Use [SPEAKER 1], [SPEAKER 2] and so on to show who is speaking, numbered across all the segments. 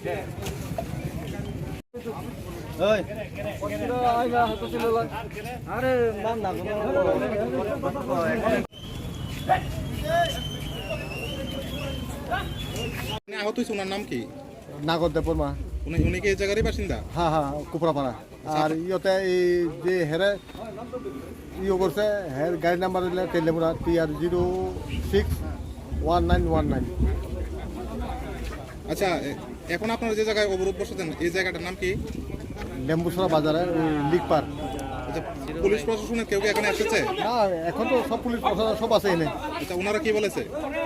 [SPEAKER 1] আহত হয়েছে ওনার নাম কি?
[SPEAKER 2] নাগর দেববর্মা।
[SPEAKER 1] উনি কি এই জায়গারই বাসিন্দা?
[SPEAKER 2] হ্যাঁ হ্যাঁ, কুপড়াপাড়া। আর ইয়তে এই যে হেরে করছে, হের গাড়ি নাম্বার হইলে তেলেপুরা TR061919।
[SPEAKER 1] আচ্ছা, এখন আপনারা যে জায়গায় অবরোধ বসেছেন এই জায়গাটার নাম কি?
[SPEAKER 2] লেম্বুসরা বাজারে লিকপার।
[SPEAKER 1] আচ্ছা, পুলিশ প্রশাসনের কেউ কি এখানে এসেছে?
[SPEAKER 2] না, এখন তো সব পুলিশ প্রশাসন সব আছে এনে।
[SPEAKER 1] আচ্ছা, ওনারা কি বলেছে?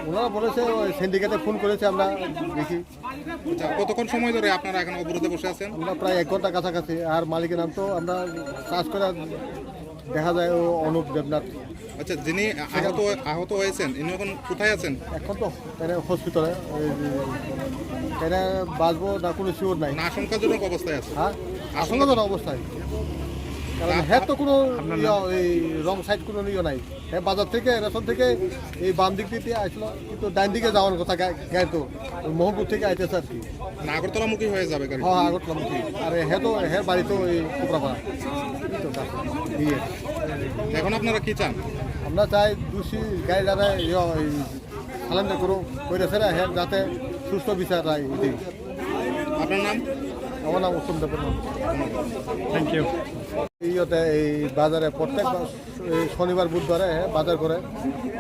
[SPEAKER 2] ওনারা বলেছে ওই সিন্ডিকেটে ফোন করেছে, আমরা দেখি।
[SPEAKER 1] আচ্ছা, কতক্ষণ সময় ধরে আপনারা এখন অবরোধে বসে আছেন?
[SPEAKER 2] আমরা প্রায় 1 ঘন্টা কাছাকাছি। আর মালিকের নাম তো আমরা সার্চ করে দেখা যায় ও অনুপ দেবনাথ।
[SPEAKER 1] আচ্ছা, যিনি আহত হয়েছেন ইনি এখন কোথায় আছেন?
[SPEAKER 2] এখন তো হসপিটালে এটা বাঁচবো না কোনো শিওর নাই।
[SPEAKER 1] না আশঙ্কাজনক অবস্থায় আছে?
[SPEAKER 2] হ্যাঁ, আশঙ্কাজনক অবস্থায়। কারণ হ্যাঁ তো কোনো এই রং সাইড কোনো নিয়ে নাই। হ্যাঁ বাজার থেকে রেশন থেকে এই বাম দিক দিয়ে আসলো, কিন্তু ডান দিকে যাওয়ার কথা গায়ে তো মোহনপুর থেকে আইতেছে আর কি।
[SPEAKER 1] আগরতলামুখী হয়ে যাবে গাড়ি?
[SPEAKER 2] হ্যাঁ, আগরতলামুখী। আর হ্যাঁ তো হ্যাঁ বাড়ি তো এই কুপড়াপাড়া দিয়ে।
[SPEAKER 1] এখন আপনারা কি চান?
[SPEAKER 2] আমরা চাই দোষী গাড়ি যারা সালেন্ডার করুক করেছে না, হ্যাঁ যাতে সুস্থ বিচার রায়।
[SPEAKER 1] আপনার নাম?
[SPEAKER 2] আমার নাম উত্তম দেববর্মা।
[SPEAKER 1] Thank you.
[SPEAKER 2] এই বাজারে প্রত্যেক শনিবার বুধবারে হ্যাঁ বাজার করে।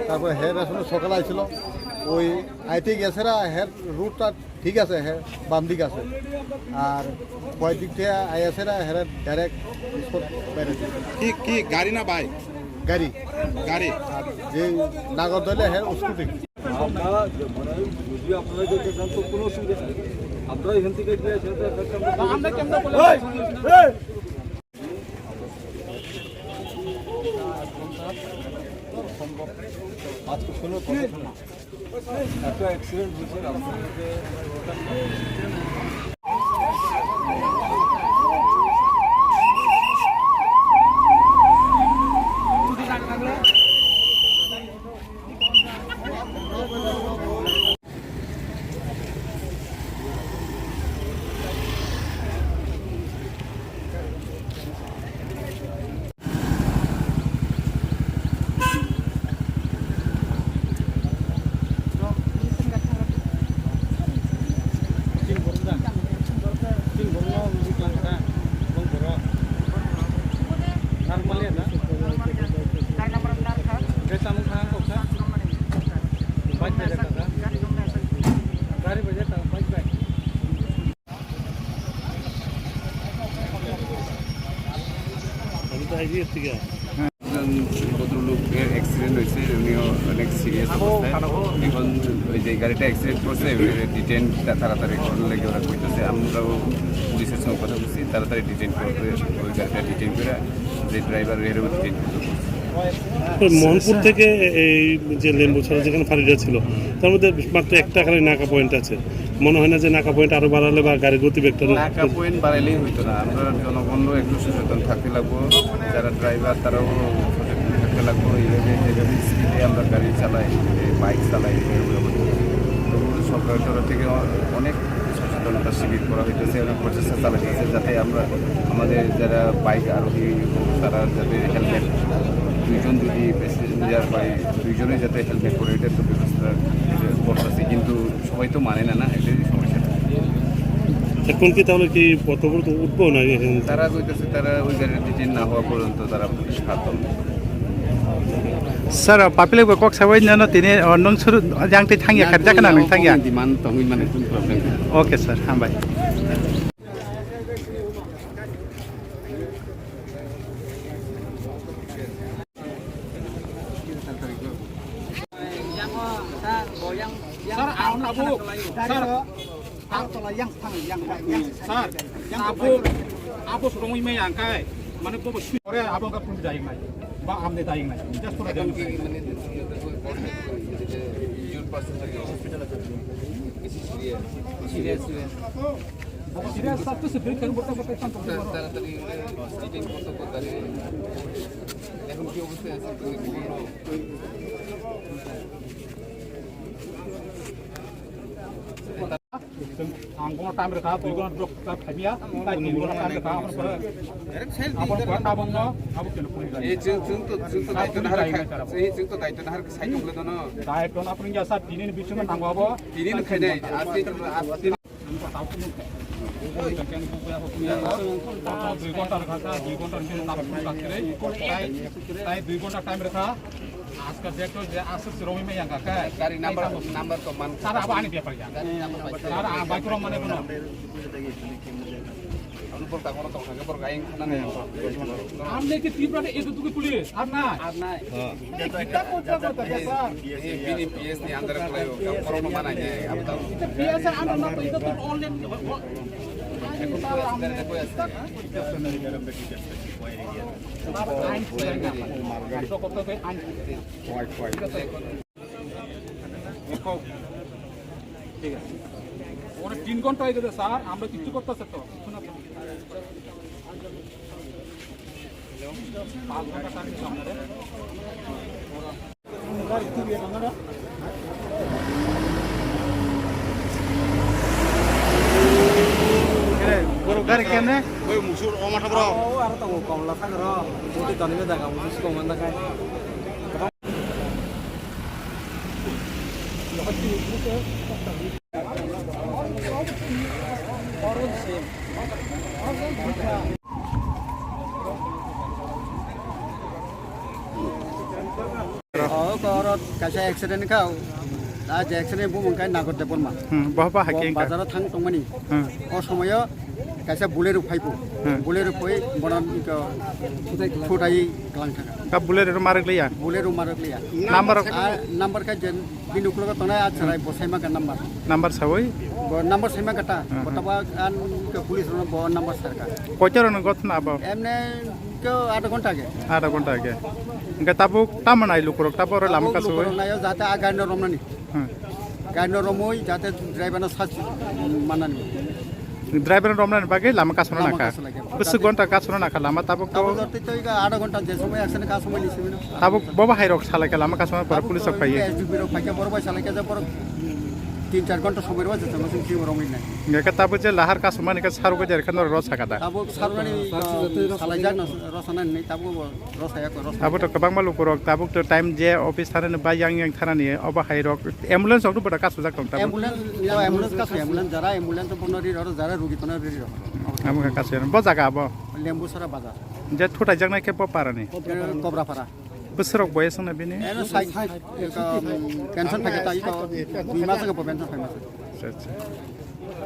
[SPEAKER 2] তারপরে হ্যাঁ রেশন সকালে আসছিল, ওই আইতে গেছে না, হ্যাঁ রুটটা ঠিক আছে, হ্যাঁ বাম দিক আছে। আর কয় দিক থেকে আইসে না, হ্যাঁ ডাইরেক্ট বাইরে
[SPEAKER 1] কি গাড়ি না বাইক?
[SPEAKER 2] গাড়ি। আর যে নাগর দলে হ্যাঁ স্কুটি।
[SPEAKER 3] আপনারা যদি আপনারা যেতে চান তো কোনো অসুবিধা নেই, আপনারা এখান থেকে গিয়ে আজকে শুনে একটা অ্যাক্সিডেন্ট হয়েছে রাস্তার মধ্যে।
[SPEAKER 4] ভদ্রলোকের অ্যাক্সিডেন্ট হয়েছে, উনিও অনেক সিরিয়াস অবস্থায়। এখন ওই যে গাড়িটা অ্যাক্সিডেন্ট করছে ডিটেন তাড়াতাড়ি লেগে ওরা করতেছে। আমরাও পুলিশের সঙ্গে কথা বলছি, তাড়াতাড়ি ডিটেন করবে, ওই গাড়িটা ডিটেন করে যে ড্রাইভার এরও ডিটেন করতে।
[SPEAKER 5] মোহনপুর থেকে এই যে লেম্বুছড়া যেখানে ফাঁড়িটা ছিল তার মধ্যে মাত্র একটা খালি নাকা পয়েন্ট আছে। মনে হয় না যে নাকা পয়েন্ট আরো বাড়ালে বা গাড়ির গতিবেগটা
[SPEAKER 4] নাকা পয়েন্ট বাড়াইলেই হইতো না, আমরা জনগণও একটু সচেতন থাকতে লাগবো, যারা ড্রাইভার তারাও সচেতন থাকতে লাগবো। এইভাবে যেভাবে স্পিডে আমরা গাড়ি চালাই, বাইক চালাই, তো সরকারের তরফ থেকে অনেক সচেতনতা শিবির করা হইতেছে, অনেক প্রচেষ্টা চালাইতেছে যাতে আমরা আমাদের যারা বাইক আরোহী তারা যাতে হেলমেট, দুইজন যদি প্যাসেঞ্জার বা দুইজনেই যাতে হেলমেট করে, এটার তো ব্যবস্থা করতেছে, কিন্তু সবাই তো মানে না, এটাই সমস্যাটা।
[SPEAKER 5] এখন কি তাহলে কি পথবরোধ উঠবো না?
[SPEAKER 4] তারা কইতেছে তারা ওই গাড়ির ডিটেন না হওয়া পর্যন্ত তারা পুলিশ হাত
[SPEAKER 6] Sir, papilai kok sawai nano tini nong suru jang ti thangya kerja kana nong thangya.
[SPEAKER 4] di man tong mana pun problem.
[SPEAKER 6] Okay sir, hambai.
[SPEAKER 3] Abu sudah mau main angkai, mana gua bos sore abang nggak pun daing lagi, bang amne daing lagi, just for daing. Serius satu sebelum kan buat apa kan?
[SPEAKER 4] তাড়াতাড়ি স্টিটিং করতে করতে এখন কি অবস্থা আছে তুমি
[SPEAKER 3] angkong time mereka 2 gon drop tak khamia tai 3 gon time mereka apon ko tabong no abu kenu puni
[SPEAKER 4] এই जोंथ' दायित्व हार साइड दंलै दनो
[SPEAKER 3] dai ton apun ja sa tinin bichu ma nangwa bo
[SPEAKER 4] बिनि खायनाय आसि
[SPEAKER 3] दुई घंटा रखा था 2 घंटा इनके नाम ताई 2 घंटा टाइम रखा आज का डेट तो आसर सिरोमी में यहाँ का
[SPEAKER 4] गाड़ी नंबर तो मान
[SPEAKER 3] सारा अब आने दिया पड़ गया सारा बाइक रो मने बनो
[SPEAKER 4] अनुपर का कोनो तो खाके पर गाइंग खाना नहीं
[SPEAKER 3] हमने के तीन बार एक दुगो पुलिस अब ना
[SPEAKER 4] हां
[SPEAKER 3] कितना कोचा करता है सर
[SPEAKER 4] ये बिनी पीएस ने अंदर पड़े हो कोरोना माना है अब तो
[SPEAKER 3] पीएस अंदर ना तो इधर तो ऑनलाइन ওরা 3 ঘন্টা হয়ে গেছে স্যার আমরা কিছু করতেছে তো শোনা তো 5 ঘন্টা টাইম দিলাম আমাদের
[SPEAKER 6] বড় গাড়ি কেমনে
[SPEAKER 1] ওই মুসুর অমাঠা বড়
[SPEAKER 7] আর তো কমলা থাকর যদি তনিবে দেখা মুসুস কমান দেখায় kaisa accident ka accident bu mungkai nagor de bolma
[SPEAKER 6] বহবা Hawking
[SPEAKER 7] bazar thang tongmani o somoyo kaisa bulero phaipo bulero phoi bonan ko thutai klang thaka
[SPEAKER 6] কা বুলের মারক লইয়া
[SPEAKER 7] bulero marakliya
[SPEAKER 6] number
[SPEAKER 7] ka jen binuklo ka tonai achrai bosaima ka number
[SPEAKER 6] number সাবই
[SPEAKER 7] number saima kata botaba an ke police ro bo number sarka
[SPEAKER 6] কয়টার গত না আবা
[SPEAKER 7] emne ke 8 ঘন্টা ke
[SPEAKER 6] আধা ঘন্টা আগে ইনকা তাবুক তামানাই লুকুরক তারপর লাম কাছে ওই
[SPEAKER 7] nayo jate again romnani gaino romoi jate driver na sach manani
[SPEAKER 6] driver রমনান বাগে লাম কাছে না কা বস ঘন্টা কাছে না কা লাম তাবুক তো
[SPEAKER 7] তাবো ধরতে তো 8 ঘন্টা যে সময় অ্যাকশনে কাজ সময় নিছিবি না
[SPEAKER 6] তাবুক বাবা হাইরক সালাকে লাম কাছে পর পুলিশ পাইয়ে
[SPEAKER 7] এসডিবিরো ফাইকে বড় ভাই সালাকে যা পর 3-4 ঘন্টা সময় রয়েছে তো নতুন কি রমই নাই
[SPEAKER 6] নেকা তাবু যে লাহার কাছে মানে কা সারু গজার খান রস কাদা
[SPEAKER 7] তাবো সারুনি সালাই যা না রসনা নাই তাবো রসায়া কো রস
[SPEAKER 6] তাবো তো কবাং মালু করক তাবুক তো টাইম যে অফিস থানে বা yang থানানি অবা হাইরক অ্যাম্বুলেন্স অকটু বড় কাছে যাক তাবো
[SPEAKER 7] অ্যাম্বুলেন্স কাছে অ্যাম্বুলেন্স যারা অ্যাম্বুলেন্স পনরি আর যারা রোগী তনে রেডি রহ
[SPEAKER 6] আমু কাছে বজাগা আবো
[SPEAKER 7] লেম্বু সারা বাজার
[SPEAKER 6] যে ঠোটাই জাগনাই কে পারানি
[SPEAKER 7] কবরাপাড়া
[SPEAKER 6] বসরক বয়স না বিনি
[SPEAKER 7] এনো সাই পেনশন থাকে তাই তো 2 মাস আগে পেনশন পাই মাস
[SPEAKER 6] আচ্ছা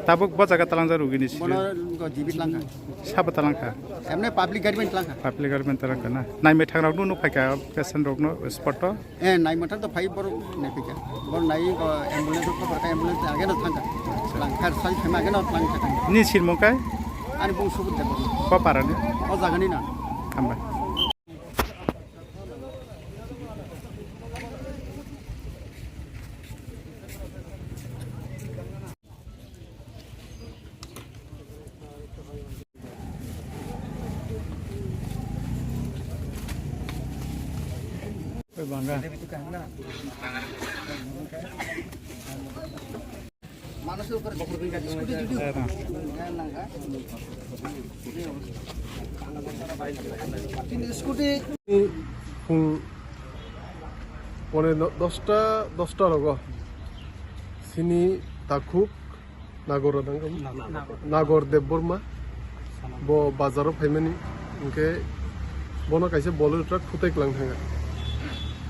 [SPEAKER 6] তাবুক বজাগা তালাংজা রুগিনি
[SPEAKER 7] বন জীবিত লাঙ্কা
[SPEAKER 6] সাবা তালাংখা
[SPEAKER 7] এমনে পাবলিক গাড়িমেন্ট লাঙ্কা
[SPEAKER 6] পাবলিক গার্মেন্ট তালাংখা না নাই মে থাংরাক নুনু ফাইকা পেশেন্ট রকনো স্পট
[SPEAKER 7] এ নাই মঠান তো ফাই বড় নেপিকা বড় নাই অ্যাম্বুলেন্স তো পারকা অ্যাম্বুলেন্স আগে না থাকা লাঙ্কার সাই ফেমা আগে না লাঙ্কা থাকা
[SPEAKER 6] নি সিরমকাই
[SPEAKER 7] আর বউ সুবুত দেব
[SPEAKER 6] পারানি
[SPEAKER 7] ও জাগানি না
[SPEAKER 6] আমরা bangga
[SPEAKER 7] মানুষের উপরে স্কুটি যদি স্কুটি
[SPEAKER 8] পরে 10টা রগ সিনি তাকুক নাগর দেব বর্মা ব বাজারও ফাইমানি ইনকে বনো কাইছে বলের ট্রাক ফুটাইক লাং থাঙা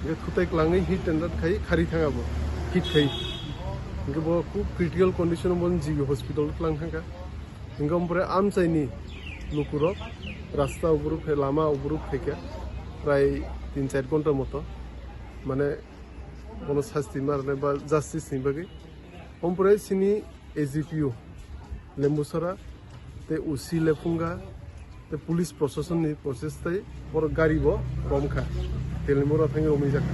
[SPEAKER 8] ইনকে ফুটাইক লাङै হিট एंड खाई खारि थाङाबो हिट खाई इनके बो खूब क्रिटिकल कंडीशन बन जिबि हॉस्पिटल लां थाङा इनके ओमफ्राय आमचाइनि लुकुरक रास्ता उबुरु फे लामा उबुरु फेके प्राय 3-4 घंटा मतो माने बनो शास्ति मारने बा जस्टिस नि बागै ओमफ्राय सिनि एजीपीओ लेम्बुसरा ते उसी लेफुंगा ते पुलिस प्रशासन नि प्रोसेस ताई बर गाड़ी बो रमखा तेलमोरा थाङै रमै जाखा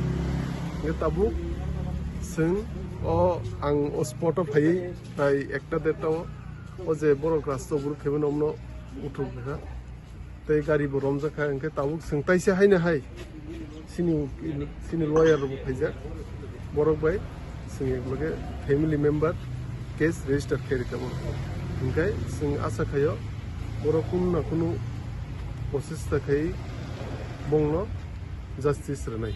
[SPEAKER 8] इनके ताबु जों आं स्पट फायै प्राय 1-1.5 ओ जे बर रास्ता उबुरु फेबन हमनो उठुखा ते गाड़ी बो रम जाखा इनके ताबु सोंताइसे हायनो हाय सिनि लयार बो फायजा बरक बाय जों एकलगे फेमिली मेम्बार केस रेजिस्टार खालामो ओंखाय जों आसा खायो बर' कुनु ना कुनु प्रसेस थाखाय बंनो जास्टिस होनाय